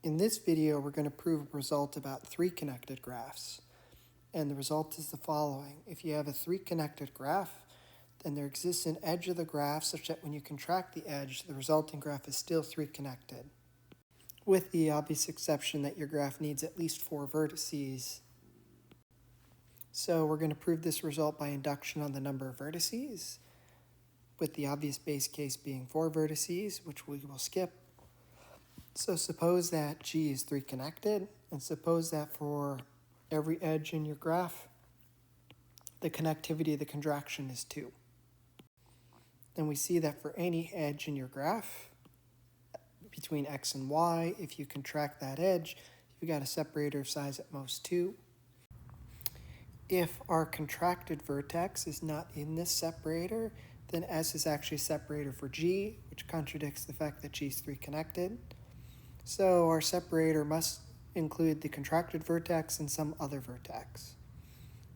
In this video, we're going to prove a result about three connected graphs. And the result is the following. If you have a three connected graph, then there exists an edge of the graph such that when you contract the edge, the resulting graph is still three connected, with the obvious exception that your graph needs at least 4 vertices. So we're going to prove this result by induction on the number of vertices, with the obvious base case being 4 vertices, which we will skip. So suppose that G is 3 connected, and suppose that for every edge in your graph, the connectivity of the contraction is 2. Then we see that for any edge in your graph, between x and y, if you contract that edge, you've got a separator of size at most 2. If our contracted vertex is not in this separator, then S is actually a separator for G, which contradicts the fact that G is 3 connected. So our separator must include the contracted vertex and some other vertex.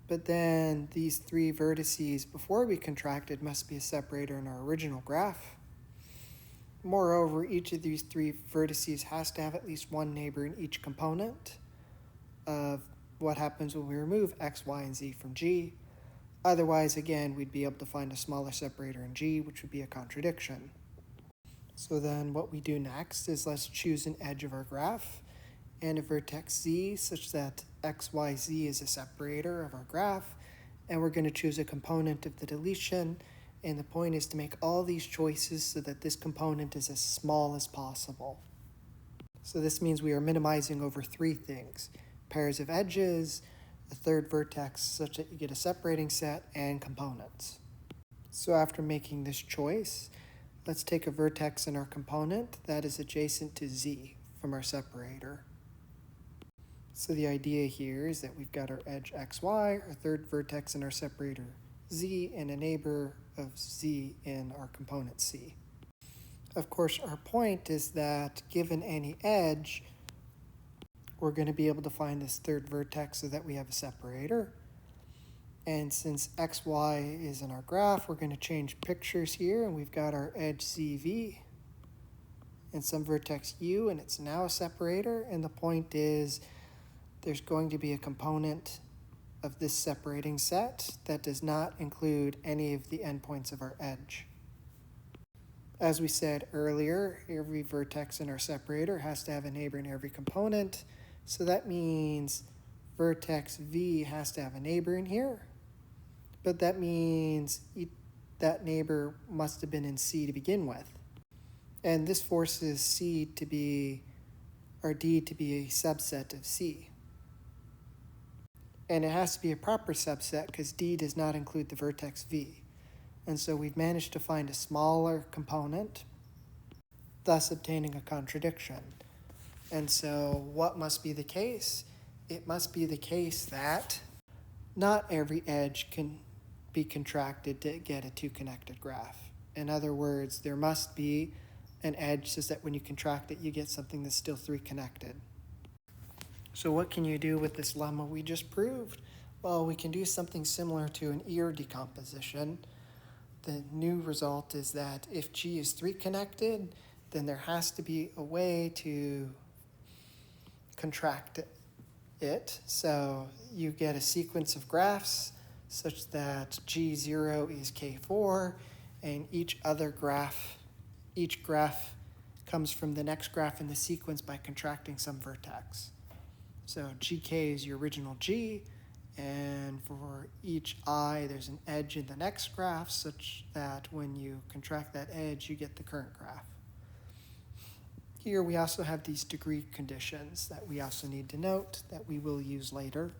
But then these 3 vertices before we contracted must be a separator in our original graph. Moreover, each of these 3 vertices has to have at least one neighbor in each component of what happens when we remove x, y, and z from G. Otherwise, again, we'd be able to find a smaller separator in G, which would be a contradiction. So then what we do next is let's choose an edge of our graph and a vertex z such that x, y, z is a separator of our graph, and we're going to choose a component of the deletion, and the point is to make all these choices so that this component is as small as possible. So this means we are minimizing over 3 things: pairs of edges, a third vertex such that you get a separating set, and components. So after making this choice, let's take a vertex in our component that is adjacent to z from our separator. So the idea here is that we've got our edge xy, our third vertex in our separator z, and a neighbor of z in our component c. Of course, our point is that given any edge, we're going to be able to find this third vertex so that we have a separator. And since xy is in our graph, we're going to change pictures here, and we've got our edge zv and some vertex u, and it's now a separator. And the point is there's going to be a component of this separating set that does not include any of the endpoints of our edge. As we said earlier, every vertex in our separator has to have a neighbor in every component. So that means vertex v has to have a neighbor in here. But that means that neighbor must have been in C to begin with. And this forces C to be, or D to be a subset of C. And it has to be a proper subset because D does not include the vertex V. And so we've managed to find a smaller component, thus obtaining a contradiction. And so what must be the case? It must be the case that not every edge can be contracted to get a 2-connected graph. In other words, there must be an edge so that when you contract it, you get something that's still 3 connected. So what can you do with this lemma we just proved? Well, we can do something similar to an ear decomposition. The new result is that if G is 3 connected, then there has to be a way to contract it. So you get a sequence of graphs such that G0 is K4, and each graph comes from the next graph in the sequence by contracting some vertex. So GK is your original G, and for each I, there's an edge in the next graph such that when you contract that edge, you get the current graph. Here we also have these degree conditions that we also need to note that we will use later.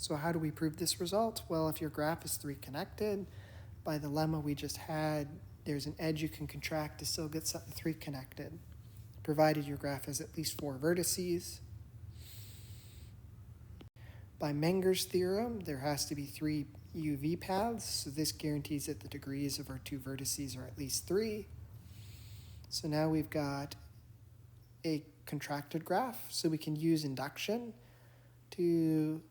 So how do we prove this result? Well, if your graph is 3 connected, by the lemma we just had, there's an edge you can contract to still get something 3 connected, provided your graph has at least 4 vertices. By Menger's theorem, there has to be 3 UV paths, so this guarantees that the degrees of our 2 vertices are at least 3. So now we've got a contracted graph, so we can use induction to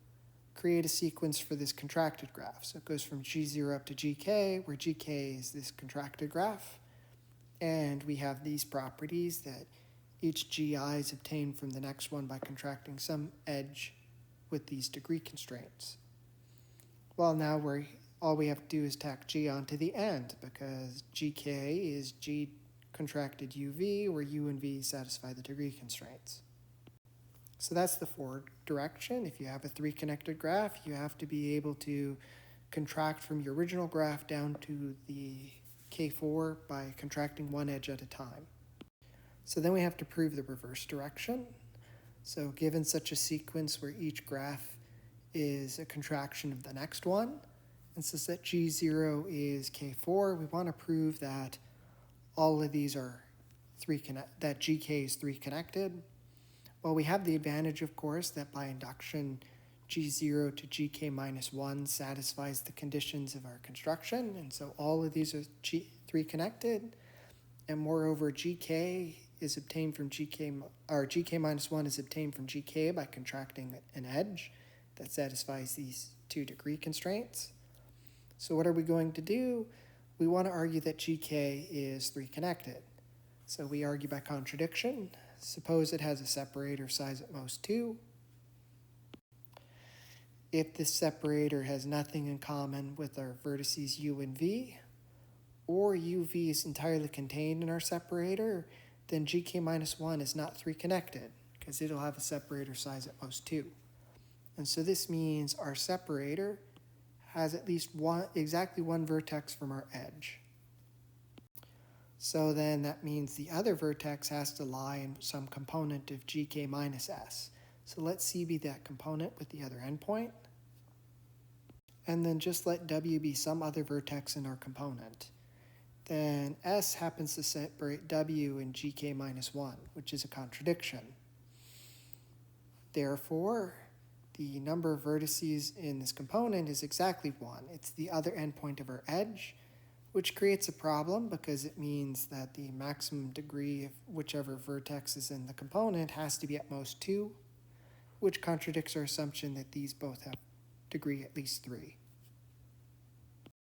create a sequence for this contracted graph. So it goes from G0 up to GK, where GK is this contracted graph. And we have these properties that each gi is obtained from the next one by contracting some edge with these degree constraints. Well, now all we have to do is tack g onto the end, because gk is g contracted uv, where u and v satisfy the degree constraints. So that's the forward direction. If you have a three-connected graph, you have to be able to contract from your original graph down to the K4 by contracting one edge at a time. So then we have to prove the reverse direction. So given such a sequence where each graph is a contraction of the next one, and since that G0 is K4, we want to prove that all of these are that GK is three connected. Well, we have the advantage, of course, that by induction, G0 to GK minus 1 satisfies the conditions of our construction, and so all of these are three connected, and moreover, GK is obtained from GK minus 1 is obtained from GK by contracting an edge that satisfies these two degree constraints. So what are we going to do? We want to argue that GK is three connected. So we argue by contradiction. Suppose it has a separator size at most 2. If this separator has nothing in common with our vertices u and v, or uv is entirely contained in our separator, then gk minus 1 is not three connected, because it'll have a separator size at most 2. And so this means our separator has at least exactly one vertex from our edge. So then that means the other vertex has to lie in some component of gk minus s. So let C be that component with the other endpoint. And then just let W be some other vertex in our component. Then S happens to separate W in gk minus 1, which is a contradiction. Therefore, the number of vertices in this component is exactly 1. It's the other endpoint of our edge, which creates a problem because it means that the maximum degree of whichever vertex is in the component has to be at most 2, which contradicts our assumption that these both have degree at least 3.